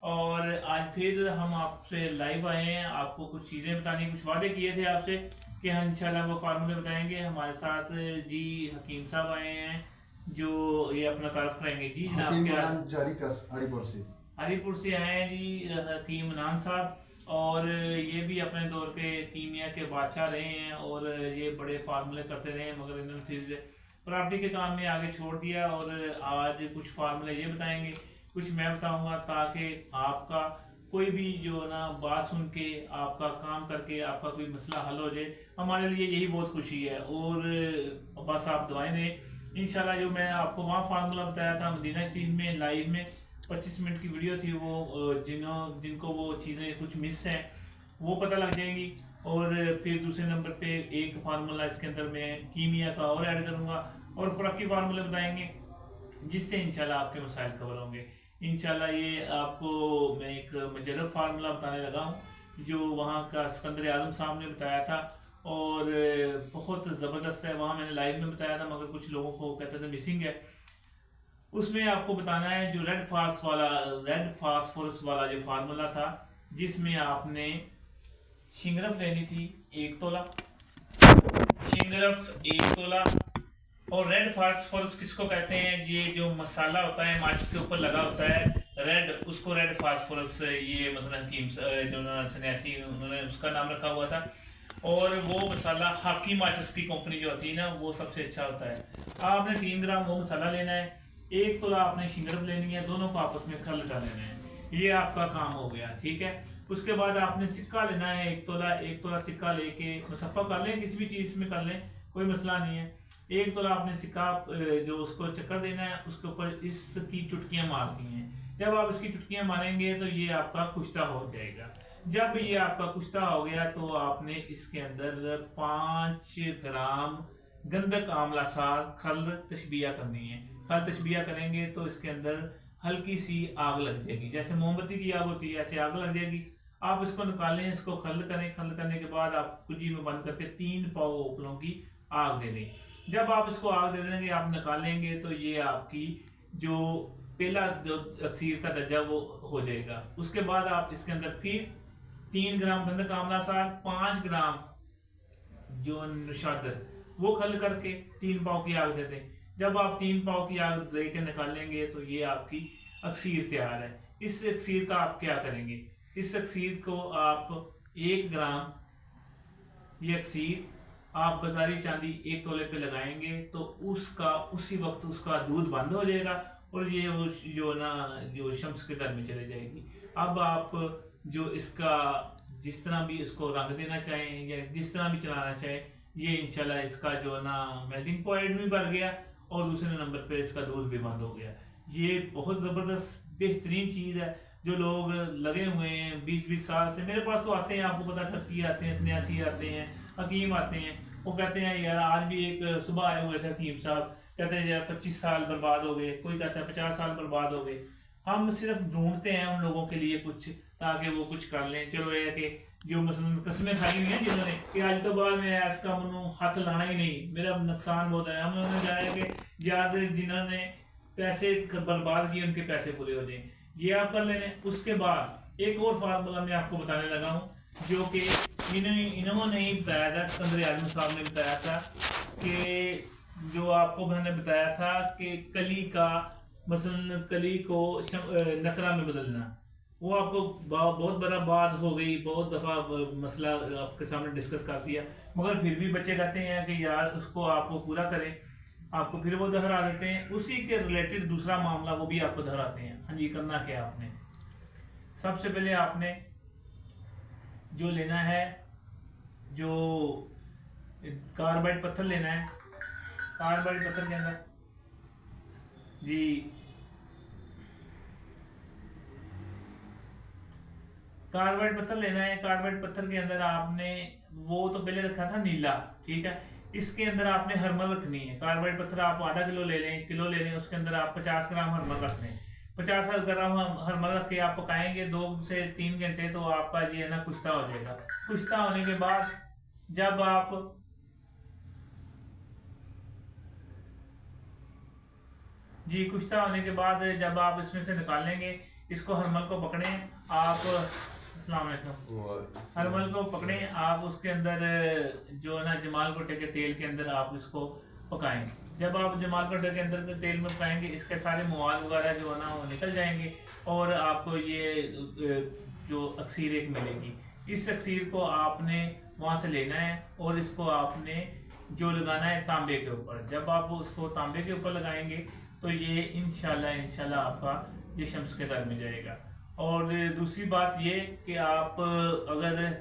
और आज फिर हम आपसे लाइव आए हैं, आपको कुछ चीज़ें बतानी, कुछ वादे किए थे आपसे कि हम इंशाल्लाह वो फार्मूले बताएंगे। हमारे साथ जी हकीम साहब आए हैं जो ये अपना तारफ करेंगे। जी जनाब, हकीम क्या इमरान जारी कस हरिपुर से। हरीपुर से आए हैं जी हकीम नान साहब। और ये भी अपने दौर के कीमिया के बादशाह रहे हैं और ये बड़े फार्मूले करते रहे हैं, मगर इन्होंने फिर प्रॉपर्टी के काम में आगे छोड़ दिया। और आज कुछ फार्मूले ये बताएंगे, कुछ मैं बताऊंगा, ताकि आपका कोई भी जो ना बात सुन के आपका काम करके आपका कोई मसला हल हो जाए, हमारे लिए यही बहुत खुशी है। और बस आप दुआएं दें इंशाल्लाह। जो मैं आपको वहाँ फार्मूला बताया था मदीना शरीफ में लाइव में, 25 मिनट की वीडियो थी वो, जिनको वो चीज़ें कुछ मिस हैं वो पता लग जाएंगी। और फिर दूसरे नंबर पे एक फार्मूला इसके अंदर मैं कीमिया का और ऐड करूँगा और खुराकी फार्मूले बताएंगे, जिससे इंशाल्लाह आपके मसाइल कवर होंगे। इंशाल्लाह ये आपको मैं एक मुजर्रब फार्मूला बताने लगा हूँ जो वहाँ का सिकंदर आजम साहब ने बताया था और बहुत ज़बरदस्त है। वहाँ मैंने लाइव में बताया था मगर कुछ लोगों को कहते थे मिसिंग है। उसमें आपको बताना है जो रेड फास्फोरस वाला जो फार्मूला था, जिसमें आपने शिंगरफ लेनी थी 1 तोला, शिंगरफ 1 तोला। और रेड फास्फोरस किसको कहते हैं? ये जो मसाला होता है माचिस के ऊपर लगा होता है रेड, उसको रेड फास्फोरस, ये मतलब हकीम जो सन्यासी उन्होंने उसका नाम रखा हुआ था। और वो मसाला हाकी माचिस की कंपनी जो होती है ना, वो सबसे अच्छा होता है। आपने 3 ग्राम वो मसाला लेना है, 1 तोला आपने शिंगरफ लेनी है, दोनों को आपस में खल कर लेना है। ये आपका काम हो गया, ठीक है। उसके बाद आपने सिक्का लेना है 1 तोला, 1 तोला सिक्का लेके मुसफ़ा कर लें, किसी भी चीज़ में कर लें, कोई मसला नहीं है। 1 तोला आपने सिक्का जो उसको चक्कर देना है, उसके ऊपर इसकी चुटकियां मारनी हैं। जब आप इसकी चुटकियां मारेंगे तो ये आपका कुश्ता हो जाएगा। जब ये आपका कुश्ता हो गया तो आपने इसके अंदर 5 ग्राम गंधक आंवला सार खल तशबिया करनी है। खल तशबिया करेंगे तो इसके अंदर हल्की सी आग लग जाएगी, जैसे मोमबत्ती की आग होती है ऐसे आग लग जाएगी। आप इसको निकालें, इसको खल करें, खल करने के बाद आप कुजी में बंद करके 3 पाव उपलों की आग दे दें। जब आप इसको आग दे देंगे, आप निकालेंगे तो ये आपकी जो पहला जो अक्सीर का दर्जा वो हो जाएगा। उसके बाद आप इसके अंदर फिर 3 ग्राम गंधक आंवला सार, 5 ग्राम जो निशादर वो खल करके 3 पाव की आग दे दें। जब आप 3 पाव की आग दे के निकालेंगे तो ये आपकी अक्सीर तैयार है। इस अक्सीर का आप क्या करेंगे? इस अक्सीर को आप 1 ग्राम ये अक्सीर आप बाजारी चांदी 1 तोले पे लगाएंगे तो उसका उसी वक्त उसका दूध बंद हो जाएगा और ये वो जो ना जो शम्स के दर में चले जाएगी। अब आप जो इसका जिस तरह भी इसको रंग देना चाहें या जिस तरह भी चलाना चाहें, ये इंशाल्लाह इसका जो ना मेल्टिंग पॉइंट भी बढ़ गया और दूसरे नंबर पे इसका दूध भी बंद हो गया। ये बहुत ज़बरदस्त बेहतरीन चीज़ है। जो लोग लगे हुए हैं 20-20 साल से, मेरे पास तो आते हैं, आपको पता, ठरकी आते हैं, सन्यासी आते हैं, हकीम आते हैं, वो कहते हैं यार आज भी एक सुबह आए हुए थे हकीम साहब, कहते हैं यार 25 साल बर्बाद हो गए, कोई कहता है 50 साल बर्बाद हो गए। हम सिर्फ ढूंढते हैं उन लोगों के लिए कुछ, ताकि वो कुछ कर लें। चलो ये कि जो मसलन कस्में खाई हुई हैं जिन्होंने कि आज तो बाद में इसका मनु हाथ लाना ही नहीं, मेरा नुकसान बहुत है, हम उन्होंने चाहे कि याद जिन्होंने पैसे बर्बाद किए उनके पैसे पूरे हो जाए, ये आप कर लेने। उसके बाद एक और फार्मूला मैं आपको बताने लगा हूँ जो कि इन्होंने ही बताया था, सिकंदर आजम साहब ने बताया था कि जो आपको मैंने बताया था कि कली का मसलन कली को नकरा में बदलना, वो आपको बहुत बड़ा बात हो गई, बहुत दफ़ा मसला आपके सामने डिस्कस कर दिया, मगर फिर भी बच्चे कहते हैं कि यार उसको आपको पूरा करें, आपको फिर वो दोहरा देते हैं। उसी के रिलेटेड दूसरा मामला वो भी आपको दोहराते हैं। हाँ जी, करना क्या आपने? सबसे पहले आपने जो लेना है, जो कार्बाइड पत्थर लेना है। कार्बाइड पत्थर के अंदर जी कार्बाइड पत्थर लेना है। कार्बाइड पत्थर के अंदर आपने वो तो पहले रखा था नीला, ठीक है, इसके अंदर आपने हरमल रखनी है। कार्बाइड पत्थर आप आधा किलो ले लें, किलो ले लें, उसके अंदर आप 50 ग्राम हरमल रख लें। 50 ग्राम हरमल रख के आप पकाएंगे 2 से 3 घंटे तो आपका ये है ना कुश्ता हो जाएगा। कुश्ता होने के बाद जब आप जी कुश्ता होने के बाद जब आप इसमें से निकालेंगे, इसको हरमल को पकड़ें आप, अस्सलाम वालेकुम, हरमल को पकड़ें आप, उसके अंदर जो है ना जमाल गोटे के तेल के अंदर आप इसको पकाएं। जब आप जमाल गोटे के अंदर के तेल में पकाएंगे इसके सारे मवाद वगैरह जो है ना वो निकल जाएंगे और आपको ये जो अक्सीर एक मिलेगी। इस अक्सीर को आपने वहाँ से लेना है और इसको आपने जो लगाना है तांबे के ऊपर। जब आप उसको तांबे के ऊपर लगाएंगे तो ये इंशाल्लाह आपका ये शम्स के घर में जाएगा। और दूसरी बात ये कि आप अगर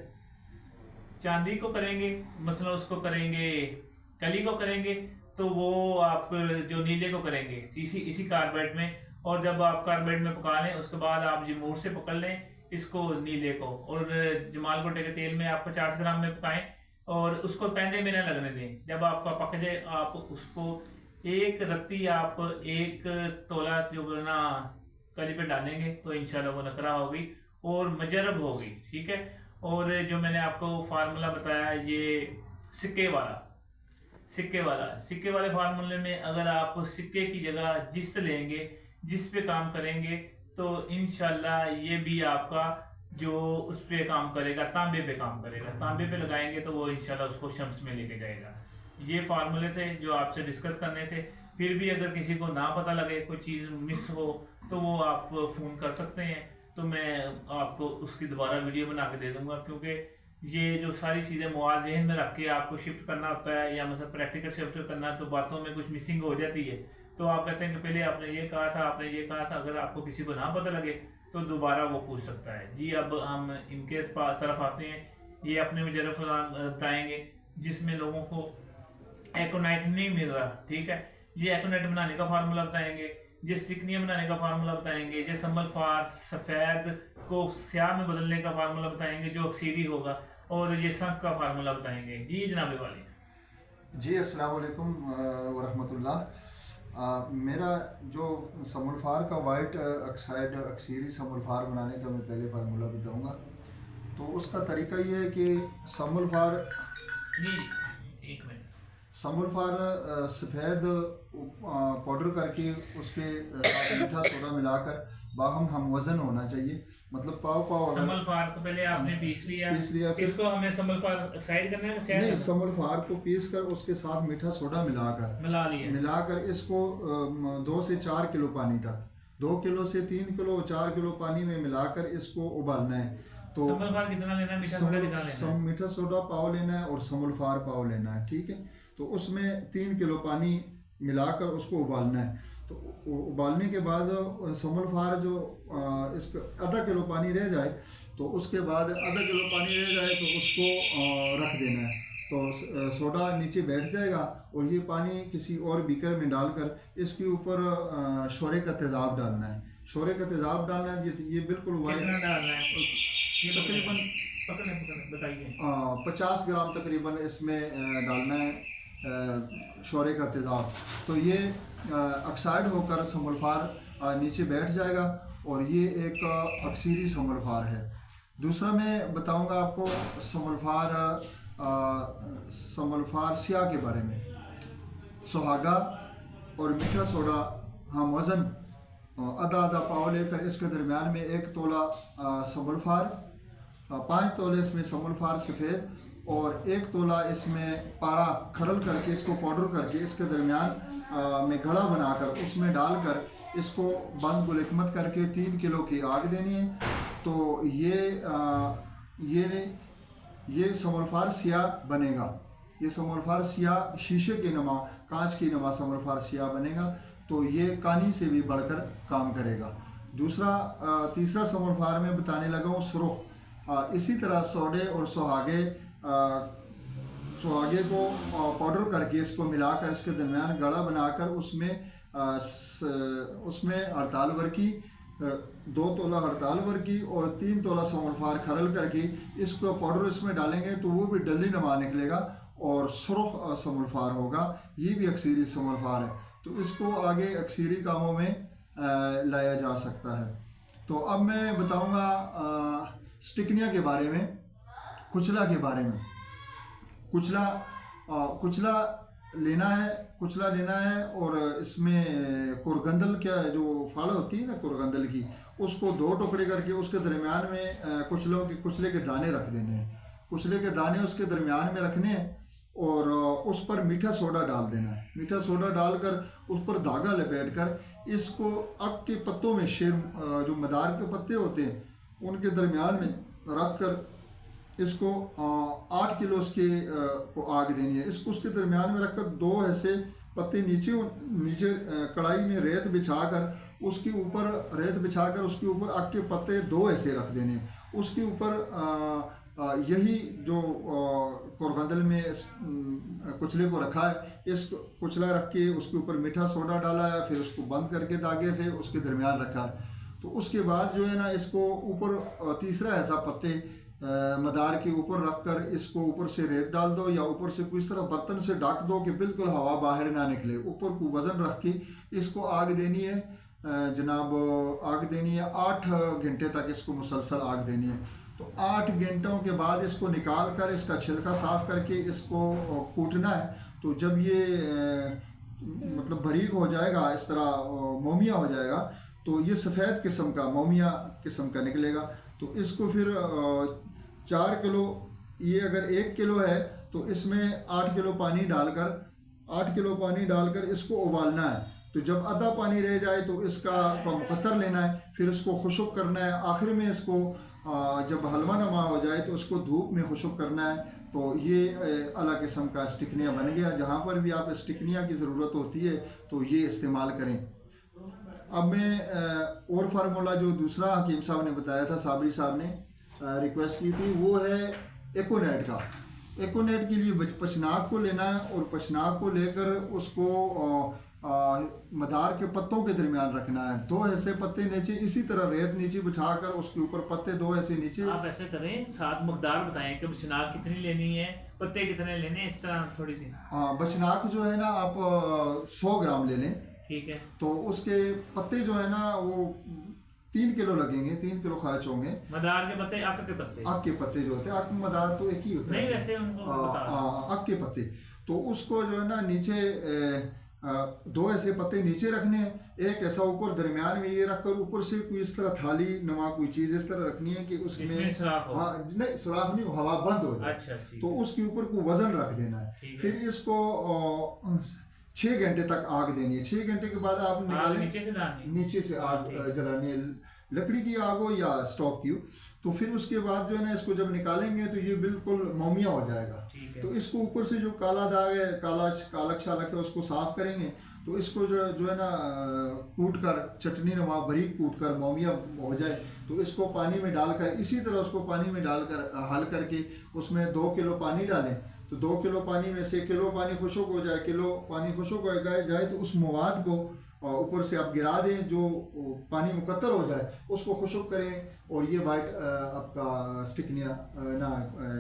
चांदी को करेंगे, मसला उसको करेंगे, कली को करेंगे, तो वो आप जो नीले को करेंगे इसी कार्बेट में, और जब आप कार्बेट में पका लें उसके बाद आप जमूर से पकड़ लें इसको नीले को, और जमाल गोटे के तेल में आप 50 ग्राम में पकाएं और उसको पैंदे में न लगने दें। जब आपका पक जाए आप उसको एक रत्ती आप 1 तोला जो ना कली पे डालेंगे तो इंशाल्लाह वो नकरा होगी और मजरब होगी, ठीक है। और जो मैंने आपको फार्मूला बताया ये सिक्के वाले फार्मूले में अगर आप सिक्के की जगह जिस्त लेंगे, जिस पे काम करेंगे तो इंशाल्लाह ये भी आपका जो उस पे काम करेगा, तांबे पे काम करेगा। तांबे पे लगाएंगे तो वो इंशाल्लाह उसको शम्स में लेके जाएगा। ये फार्मूले थे जो आपसे डिस्कस करने थे। फिर भी अगर किसी को ना पता लगे, कोई चीज़ मिस हो, तो वो आप फ़ोन कर सकते हैं, तो मैं आपको उसकी दोबारा वीडियो बना के दे दूँगा। क्योंकि ये जो सारी चीज़ें मवाद ज़हन में रख के आपको शिफ्ट करना होता है या मतलब प्रैक्टिकल शिफ्ट करना है, तो बातों में कुछ मिसिंग हो जाती है। तो आप कहते हैं कि पहले आपने ये कहा था, आपने ये कहा था। अगर आपको किसी को ना पता लगे तो दोबारा वो पूछ सकता है। जी अब हम इनके तरफ आते हैं। ये अपने मुजरफ बताएंगे जिसमें लोगों को एकोनाइट नहीं मिल रहा, ठीक है। ये एकोनाइट बनाने का फार्मूला बताएंगे, ये स्टिकनिया बनाने का फार्मूला बताएंगे, ये संबल फार सफ़ेद को स्याह में बदलने का फार्मूला बताएंगे जो अक्सीरी होगा, और ये संख का फार्मूला बताएंगे। जी जनाब वाले। जी अस्सलाम वालेकुम वरहमतुल्लाह। मेरा जो समूलफार का वाइट ऑक्साइड अक्सीरी समूलफार बनाने का मैं पहले फार्मूला बताऊंगा। तो उसका तरीका ये है कि समूलफार सफ़ेद पाउडर करके उसके साथ मीठा सोडा मिलाकर बाहम हम वज़न होना चाहिए, मतलब पाव समूलफार को पहले आपने पीस लिया फिर इसको हमें समूलफार ऑक्साइड करना है। नहीं, समूलफार को पीस कर उसके साथ मीठा सोडा मिलाकर इसको 2 से 4 किलो पानी तक, 2 किलो से 3 किलो 4 किलो पानी में मिलाकर इसको उबालना है। तो समूलफार कितना लेना है, मीठा सोडा कितना लेना है? मीठा सोडा पाव लेना है और समूलफार पाव लेना है, ठीक है। तो उसमें 3 किलो पानी मिलाकर उसको उबालना है। तो उबालने के बाद समूलफार जो इसका आधा किलो पानी रह जाए, तो उसके बाद आधा किलो पानी रह जाए तो उसको रख देना है। तो सोडा नीचे बैठ जाएगा और ये पानी किसी और बीकर में डालकर इसके ऊपर शोरे का तेज़ाब डालना है। शोरे का तेज़ाब डालना है, ये बिल्कुल कितना डालना है? ये तकरीबन बताइए। 50 ग्राम तकरीबन इसमें डालना है शोरे का तेज़ाब। तो ये ऑक्साइड होकर समूलफार नीचे बैठ जाएगा और ये एक अक्सीरी समूलफार है। दूसरा मैं बताऊंगा आपको समूलफार स्याह के बारे में। सुहागा और मीठा सोडा हम वज़न आधा पाव लेकर इसके दरमियान में 1 तोला समूलफार, 5 तोले इसमें समूलफार सफ़ेद और 1 तोला इसमें पारा खरल करके इसको पाउडर करके इसके दरमियान में घड़ा बनाकर उसमें डालकर इसको बंद गुलकमत करके 3 किलो की आग देनी है। तो ये समूलफार स्याह बनेगा। ये समूलफार स्याह शीशे की नमा, कांच की नमा समूलफार स्याह बनेगा। तो ये कानी से भी बढ़कर काम करेगा। तीसरा समूलफार में बताने लगा हूँ सुरुख। इसी तरह सोडे और सुहागे को पाउडर करके इसको मिलाकर इसके दरमियान गड़ा बनाकर उसमें हड़ताल वर्की 2 तोला हड़ताल वर्की और 3 तोला समूलफार खरल करके इसको पाउडर इसमें डालेंगे तो वो भी डली नमा निकलेगा और सुर्ख समूलफार होगा। ये भी अक्सीरी समूलफार है। तो इसको आगे अक्सीरी कामों में लाया जा सकता है। तो अब मैं बताऊंगा स्टिकनिया के बारे में, कुचला के बारे में। कुचला लेना है, कुचला लेना है, और इसमें कुरगंदल क्या है जो फाल होती है ना कुरगंदल की, उसको 2 टुकड़े करके उसके दरमियान में कुचले के दाने रख देने हैं। कुचले के दाने उसके दरमियान में रखने हैं और उस पर मीठा सोडा डाल देना है। मीठा सोडा डालकर उस पर धागा लपेट कर इसको अक के पत्तों में जो मदार के पत्ते होते हैं उनके दरमियान में रख कर इसको 8 किलो उसके को आग देनी है। इसको उसके दरमियान में रखकर 2 ऐसे पत्ते नीचे कढ़ाई में रेत बिछाकर उसके ऊपर उसके ऊपर आग के पत्ते 2 ऐसे रख देने। उसके ऊपर यही जो कोरगंदल में कुचले को रखा है, इस कुचला रख के उसके ऊपर मीठा सोडा डाला है, फिर उसको बंद करके धागे से उसके दरमियान रखा है। तो उसके बाद जो है ना इसको ऊपर तीसरा ऐसा पत्ते मदार के ऊपर रखकर इसको ऊपर से रेत डाल दो या ऊपर से कुछ तरह बर्तन से ढक दो कि बिल्कुल हवा बाहर ना निकले। ऊपर को वज़न रख के इसको आग देनी है जनाब, आग देनी है 8 घंटे तक इसको मुसलसल आग देनी है। तो 8 घंटों के बाद इसको निकाल कर इसका छिलका साफ़ करके इसको कूटना है। तो जब ये मतलब बारीक हो जाएगा, इस तरह मोमिया हो जाएगा, तो ये सफ़ेद किस्म का मोमिया किस्म का निकलेगा। तो इसको फिर 4 किलो, ये अगर 1 किलो है तो इसमें 8 किलो पानी डालकर इसको उबालना है। तो जब आधा पानी रह जाए तो इसका मुकत्तर लेना है, फिर इसको खुशक करना है। आखिर में इसको जब हलवा नमा हो जाए तो उसको धूप में खुशक करना है। तो ये अलग किस्म का स्टिकनिया बन गया। जहाँ पर भी आप स्टिकनिया की ज़रूरत होती है तो ये इस्तेमाल करें। अब मैं और फार्मूला जो दूसरा हकीम साहब ने बताया था, साबरी साहब ने रिक्वेस्ट की थी, वो है एकोनेट का। एकोनेट के लिए पचनाक को लेना है और पचनाक को लेकर उसको मदार के पत्तों के दरमियान रखना है। 2 ऐसे पत्ते नीचे, इसी तरह रेत नीचे बिछाकर उसके ऊपर पत्ते 2 ऐसे नीचे। आप ऐसे करें, साथ मकदार बताएं कि बचनाक कितनी लेनी है, पत्ते कितने लेने हैं, इस तरह थोड़ी सी। हाँ, बचनाक जो है ना आप 100 ग्राम ले लें, ठीक है। तो उसके पत्ते जो है ना वो 3 किलो लगेंगे, 3 किलो खर्च होंगे। मदार के पत्ते, अक के पत्ते जो होते हैं, अक मदार तो एक ही होता है, नहीं वैसे उनको बता। अक के पत्ते, तो उसको जो है ना नीचे 2 ऐसे पत्ते नीचे रखने हैं, एक ऐसा ऊपर दरमियान में ये रखकर ऊपर से कोई इस तरह थाली नुमा कोई चीज़ इस तरह रखनी है कि उसमें सुराख हो। नहीं सुराख नहीं, हवा बंद हो जाए। अच्छा, तो उसके ऊपर को वजन रख देना है। फिर इसको 6 घंटे तक आग देनी है। 6 घंटे के बाद आप निकालें, नीचे से आग जलानी है, लकड़ी की आग हो या स्टोव की हो। तो फिर उसके बाद जो है ना इसको जब निकालेंगे तो ये बिल्कुल मोमिया हो जाएगा। तो इसको ऊपर से जो काला दाग है, कालक शालक है, उसको साफ करेंगे। तो इसको जो है ना कूट कर चटनी नुमा बारीक कूट कर मोमिया हो जाए तो इसको पानी में डालकर, इसी तरह उसको पानी में डालकर हल करके उसमें 2 किलो पानी डालें। तो 2 किलो पानी में से किलो पानी खुशक हो जाए, किलो पानी खुशक हो जाए तो उस मवाद को ऊपर से आप गिरा दें, जो पानी मुकत्तर हो जाए उसको खुशक करें और ये वाइट आपका स्टिकनिया ना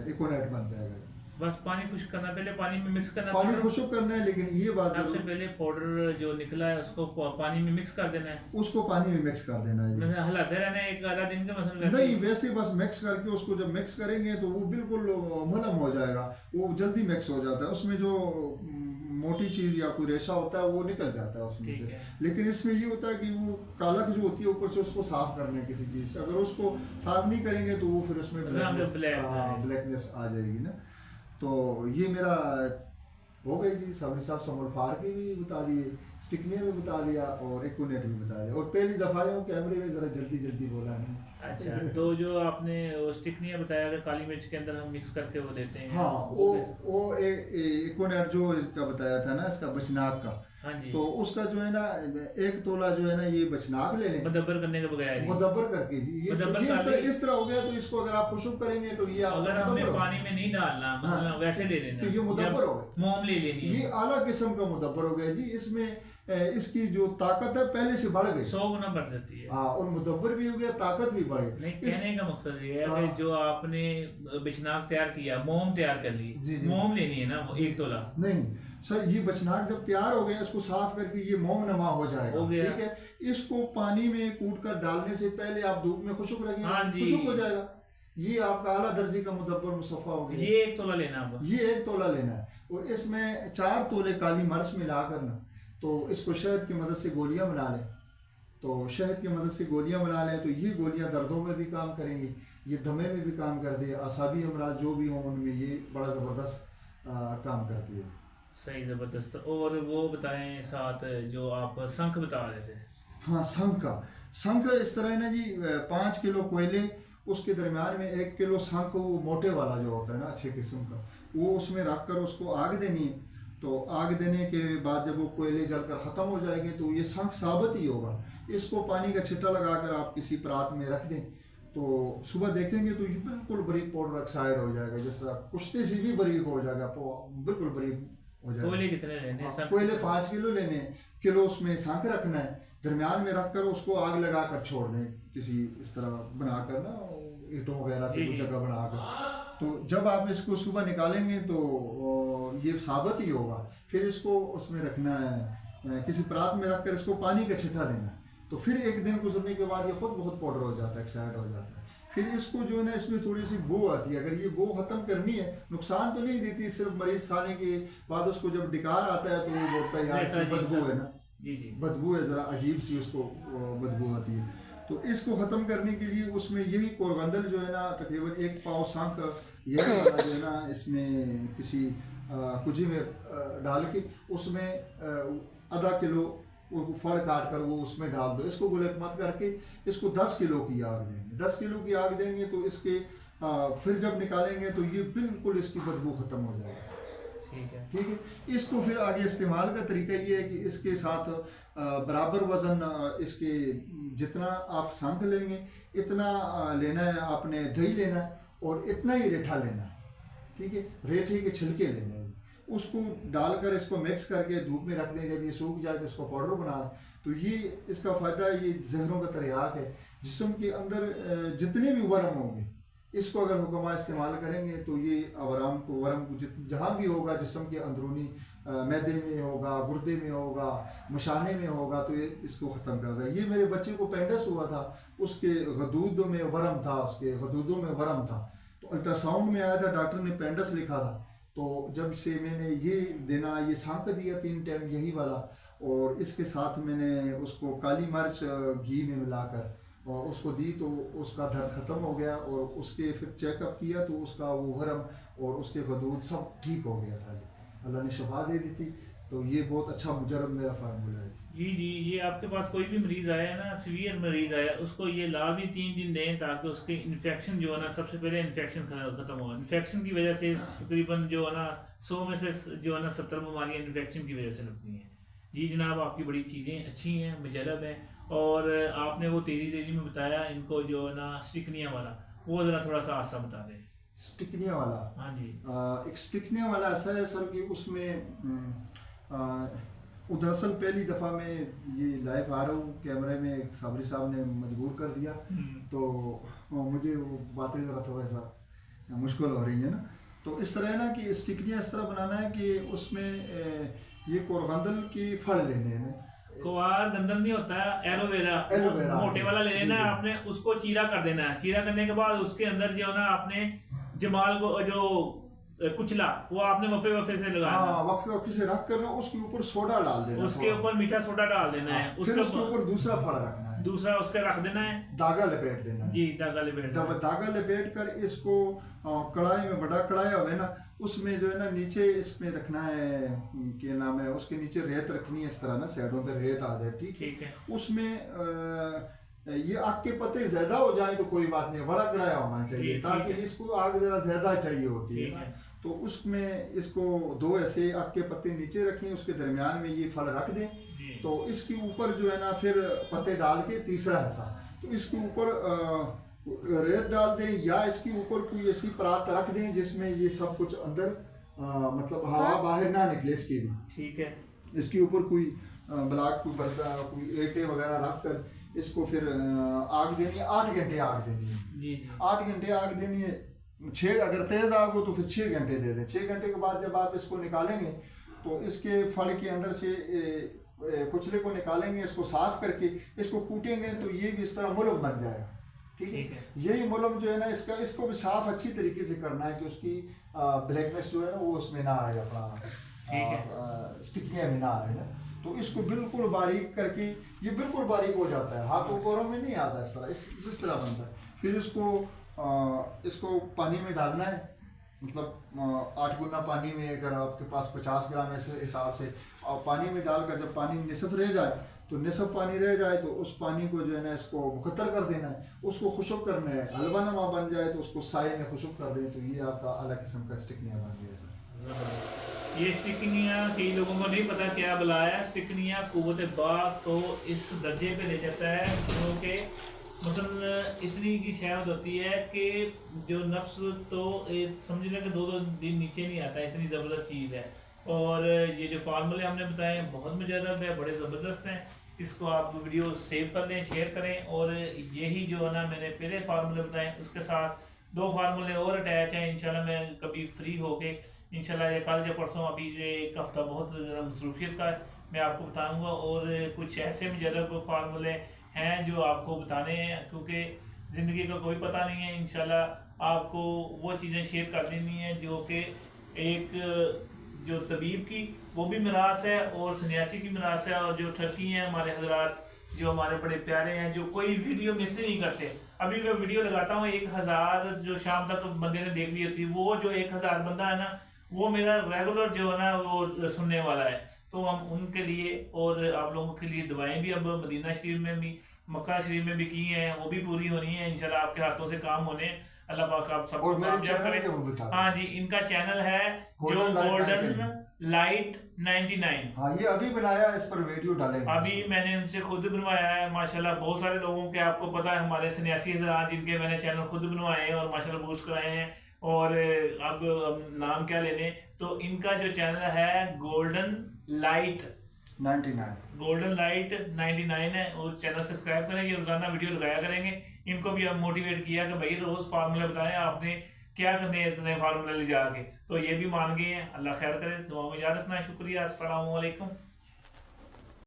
एकोनेट बन जाएगा। बस पानी खुश करना, पहले पानी में मिक्स करना, पानी खुशक करना है। लेकिन ये बात सबसे पहले पाउडर जो निकला है उसको पानी में मिक्स कर देना है, उसको पानी में मिक्स कर देना है, हिलाते रहना है 1 आधा दिन का मसला नहीं, वैसे बस मिक्स करके उसको जब मिक्स करेंगे तो वो बिल्कुल मुनम हो जाएगा, वो जल्दी मिक्स हो जाता है। उसमें जो मोटी चीज़ या कोई रेशा होता है वो निकल जाता है उसमें से। लेकिन इसमें ये होता है कि वो कालक जो होती है ऊपर से उसको साफ करना है किसी चीज़ से, अगर उसको साफ नहीं करेंगे तो वो फिर उसमें ब्लैकनेस आ जाएगी ना। तो ये मेरा हो गई जी। साबरी साहब समलफार की भी बता दिए, स्टिकनिया भी बता दिया और एकोनेट भी बता दिया। और पहली दफ़ा है वो कैमरे में ज़रा जल्दी बोला नहीं। अच्छा, तो जो आपने वो स्टिकनिया बताया कि काली मिर्च के अंदर हम मिक्स करके वो देते हैं। हाँ, वो एकोनेट जो इसका बताया था ना, इसका बचनाक का। हाँ जी। तो उसका जो है ना 1 तोला जो है ना ये बचनाक ले लें, मुदब्बर करने के बगैर, मुदब्बर करके जी। ये इस तरह हो गया। तो इसको अगर आप खुशक करेंगे तो ये अगर हमने पानी में नहीं डालना, मतलब वैसे ले लेना, तो ये मुदब्बर हो गया, मोम ले लेनी है। ये आला किस्म का मुदब्बर हो गया जी। इसमें इसकी जो ताकत है पहले से बढ़ गई, 100 गुना बढ़ जाती है। हाँ, और मुदब्बर भी हो गया, ताकत भी बढ़ गई। नहीं, कहने का मकसद ये है कि जो आपने बिछनाक तैयार किया, मोम तैयार कर ली, मोम लेनी है ना 1 तोला। नहीं सर, ये बचनाक जब तैयार हो गया इसको साफ करके ये मोम नमा हो जाएगा, ठीक है। इसको पानी में कूट कर डालने से पहले आप धूप में खुशक रखेंगे, खुशक हो जाएगा। ये आपका आला दर्जे का मुदब्बर मुसफ़ा हो गया। ये 1 तोला लेना है, ये 1 तोला लेना है। और इसमें 4 तोले काली मिर्च मिलाकर ना, तो इसको शहद की मदद से गोलियां बना लें। तो शहद की मदद से गोलियां बना लें तो ये गोलियां दर्दों में भी काम करेंगी, ये दमे में भी काम करती है, आसाबी अमराज जो भी हों उनमें ये बड़ा ज़बरदस्त काम करती है। सही ज़बरदस्त। और वो बताएं साथ जो आप शंख बता रहे थे। हाँ, शंख इस तरह है ना जी, 5 किलो कोयले, उसके दरमियान में 1 किलो शंख, वो मोटे वाला जो होता है ना अच्छे किस्म का, वो उसमें रख कर उसको आग देनी है। तो आग देने के बाद जब वो कोयले जलकर ख़त्म हो जाएंगे तो ये शंख साबित ही होगा। इसको पानी का छिट्टा लगाकर आप किसी परात में रख दें तो सुबह देखेंगे तो ये बिल्कुल बारीक पाउडर ऑक्साइड हो जाएगा, जैसा कुश्ती से भी बारीक हो जाएगा, बिल्कुल बारीक हो जाएगा। कोयले कितने लेने हैं? कोयले 5 किलो लेने हैं, किलो उसमें शंख रखना है, दरमियान में रखकर उसको आग लगा कर छोड़ दें, किसी इस तरह बनाकर ना ईंटों वगैरह से कुछ जगह बनाकर। तो जब आप इसको सुबह निकालेंगे तो ये साबित ही होगा। फिर इसको उसमें रखना है, किसी परात में रखकर इसको पानी का छिट्टा देना है। तो फिर एक दिन गुजरने के बाद ये खुद बहुत पाउडर हो जाता है, एक्साइड हो जाता है। फिर इसको जो है ना, इसमें थोड़ी सी बू आती है, अगर ये बू ख़त्म करनी है, नुकसान तो नहीं देती, सिर्फ मरीज़ खाने के बाद उसको जब डिकार आता है तो वो बोलता है यार इसमें बदबू है ना, बदबू है, ज़रा अजीब सी उसको बदबू आती है। तो इसको ख़त्म करने के लिए उसमें यही कोरगंदल जो है ना, तकरीबन 1 पाव शंख यही वाला जो है ना, इसमें किसी कुजी में डाल के उसमें आधा किलो वो फड़ काट कर वो उसमें डाल दो। इसको गुलक मत करके इसको 10 किलो की आग देंगे। 10 किलो की आग देंगे तो इसके फिर जब निकालेंगे तो ये बिल्कुल इसकी बदबू ख़त्म हो जाएगी। ठीक है। इसको फिर आगे इस्तेमाल का तरीका ये है कि इसके साथ बराबर वज़न इसके जितना आप शंख लेंगे इतना लेना है आपने, दही लेना है और इतना ही रेठा लेना है। ठीक है, रेठे के छिलके लेने हैं, उसको डालकर इसको मिक्स करके धूप में रख दें। जब ये सूख जाए तो इसको पाउडर बना, तो ये इसका फ़ायदा ये जहरों का तरियाक है। जिस्म के अंदर जितने भी वर्म होंगे इसको अगर हुक्मा इस्तेमाल करेंगे तो ये वर्म जहाँ भी होगा जिस्म के अंदरूनी, मैदे में होगा, गुर्दे में होगा, मशाने में होगा, तो ये इसको ख़त्म कर देगा। ये मेरे बच्चे को पेंडस हुआ था, उसके गदूद में वर्म था, उसके गदूदों में वर्म था, तो अल्ट्रासाउंड में आया था, डॉक्टर ने पेंडस लिखा था। तो जब से मैंने ये देना, ये शंख दिया 3 टाइम यही वाला, और इसके साथ मैंने उसको काली मिर्च घी में मिलाकर और उसको दी तो उसका दर्द ख़त्म हो गया। और उसके फिर चेकअप किया तो उसका वो वरम और उसके गदूद सब ठीक हो गया था। अल्लाह ने शफा दे दी थी। तो ये बहुत अच्छा मुजरब मेरा फार्मूला है। जी, ये आपके पास कोई भी मरीज़ आया ना, सीवियर मरीज़ आया, उसको ये लाल भी 3 दिन दें ताकि उसके इन्फेक्शन जो है ना, सबसे पहले इन्फेक्शन ख़त्म हो। इन्फेक्शन की वजह से तकरीबन जो है ना 100 में से जो है ना 70 बीमारियाँ इन्फेक्शन की वजह से लगती हैं। जी जनाब, आपकी बड़ी चीज़ें अच्छी हैं, मुजरब हैं। और आपने वो तेज़ी में बताया इनको जो है ना स्टिकनिया वाला, वो ज़रा थोड़ा सा आसा बता दें। स्टिकनिया वाला? हाँ जी। एक स्टिकनिया वाला ऐसा है सर कि उसमें दरअसल पहली दफ़ा मैं ये लाइव आ रहा हूँ कैमरे में, साबरी साहब ने मजबूर कर दिया, तो मुझे वो बातें ज़रा थोड़ा सा मुश्किल हो रही है ना। तो इस तरह है ना कि स्टिकनिया इस तरह बनाना है कि उसमें ये कोरगंदल की फल लेने हैं। कोवार गंदल नहीं होता है, एलोवेरा मोटे वाला ले लेना है आपने, उसको चीरा कर देना है। चीरा करने के बाद उसके अंदर जो है ना आपने जमाल को जो कुचला वो आपने वफे से लगाना है। वफे से रख कर ना उसके ऊपर सोडा डाल देना, उसके ऊपर मीठा सोडा डाल देना है, उसके ऊपर दूसरा फल रखना है, दूसरा उसके रख देना है, धागा लपेट देना है। जी, धागा लपेट देना है। धागा लपेट कर इसको कढ़ाई में, बड़ा कढ़ाई हो ना, उसमें जो है ना नीचे इसमें रखना है, क्या नाम है, उसके नीचे रेत रखनी है, इस तरह ना साइडों पे रेत आ जाए। ठीक है। उसमें ये आग के पत्ते ज्यादा हो जाए तो कोई बात नहीं, बड़ा कढ़ाया होना चाहिए ताकि इसको आग जरा ज्यादा चाहिए होती है। तो उसमें इसको 2 ऐसे आग के पत्ते नीचे रखें, उसके दरमियान में ये फल रख दें। तो इसके ऊपर जो है ना फिर पत्ते डाल के तीसरा हिस्सा, तो इसके ऊपर रेत डाल दें या इसके ऊपर कोई ऐसी परात रख दें जिसमें ये सब कुछ अंदर मतलब हवा बाहर ना निकले इसकी भी। ठीक है। इसके ऊपर कोई ब्लॉक, कोई बर्दा, कोई ईंटें वगैरह रख कर इसको फिर आग देनी है। 8 घंटे आग देनी है। 8 घंटे आग देनी है। 6 अगर तेज़ आग हो तो फिर 6 घंटे दे दें। 6 घंटे के बाद जब आप इसको निकालेंगे तो इसके फल के अंदर से कुचले को निकालेंगे, इसको साफ करके इसको कूटेंगे तो ये भी इस तरह मुल्क बन जाएगा। ठीक ठीक है। है। यही मुलम जो है ना इसको भी साफ अच्छी तरीके से करना है कि उसकी ब्लैकनेस जो है ना वो उसमें ना आए, अपना ठीक है। स्टिकियाँ में ना आए ना। तो इसको बिल्कुल बारीक करके, ये बिल्कुल बारीक हो जाता है, हाथों पैरों में नहीं आता इस तरह, इस तरह बनता है। फिर इसको पानी में डालना है, मतलब 8 गुना पानी में, अगर आपके पास 50 ग्राम ऐसे हिसाब से, और पानी में डालकर जब पानी निसफ रह जाए, तो निसफ पानी रह जाए तो उस पानी को जो है ना इसको मुकद्दर कर देना है, उसको खुशक करना है। हलवा नमा बन जाए तो उसको साए में खुशक कर दें, तो ये आपका अलग किस्म का स्टिकनिया बन गया सर। ये स्टिकनिया कई लोगों को नहीं पता क्या बुलाया। स्टिकनिया कुव्वत बाग को इस दर्जे पे ले जाता है क्योंकि मसलन इतनी की शहादत होती है कि जो नफ्स तो समझ लें कि 2-2 दिन नीचे नहीं आता, इतनी ज़बरदस्त चीज़ है। और ये जो फार्मूले हमने बताए हैं बहुत मुजरब है, बड़े ज़बरदस्त हैं। इसको आप वीडियो सेव कर लें, शेयर करें। और यही जो है ना मैंने पहले फार्मूले बताए, उसके साथ 2 फार्मूले और अटैच हैं। इंशाल्लाह मैं कभी फ्री होके इंशाल्लाह ये कल या परसों, अभी ये एक हफ़्ता बहुत मसरूफियत का मैं आपको बताऊँगा। और कुछ ऐसे मुजरब फार्मूले हैं जो आपको बताने हैं, क्योंकि ज़िंदगी का कोई पता नहीं है। इंशाल्लाह आपको वो चीज़ें शेयर कर देनी है जो कि एक जो तबीब की वो भी मिरास है और सन्यासी की मिरास है, और जो ठरकी हैं हमारे हजरात जो हमारे बड़े प्यारे हैं, जो कोई वीडियो मिस नहीं करते। अभी मैं वीडियो लगाता हूँ 1000 जो शाम तक बंदे ने देख ली होती है, वो जो 1000 बंदा है ना, वो मेरा रेगुलर जो है ना वो सुनने वाला है। तो हम उनके लिए और आप लोगों के लिए दुआएं भी अब मदीना शरीफ में भी, मक्का शरीफ में भी की हैं, वो भी पूरी होनी है इंशाल्लाह। आपके हाथों से काम होने, अल्लाह पाक आप सबको कामयाब करे। हाँ जी, इनका चैनल है जो गोल्डन लाइट 99। हाँ, ये अभी बनाया, इस पर वीडियो डालेंगे। अभी मैंने उनसे खुद बनवाया है माशाल्लाह। बहुत सारे लोगों के आपको पता है, हमारे सन्यासी हजरात जिनके मैंने चैनल खुद बनवाए हैं और माशाल्लाह बूस्ट कराए हैं। और अब नाम क्या लेने, तो इनका जो चैनल है गोल्डन लाइट 99, गोल्डन लाइट 99 है। और चैनल सब्सक्राइब करें, ये रोजाना वीडियो लगाया करेंगे। इनको भी अब मोटिवेट किया कि भाई रोज फार्मूला बताएं आपने क्या करने हैं इतने फार्मूला ले जाके, तो ये भी मान गए हैं। अल्लाह खैर करे, दुआ में याद रखना। शुक्रिया, अस्सलाम वालेकुम।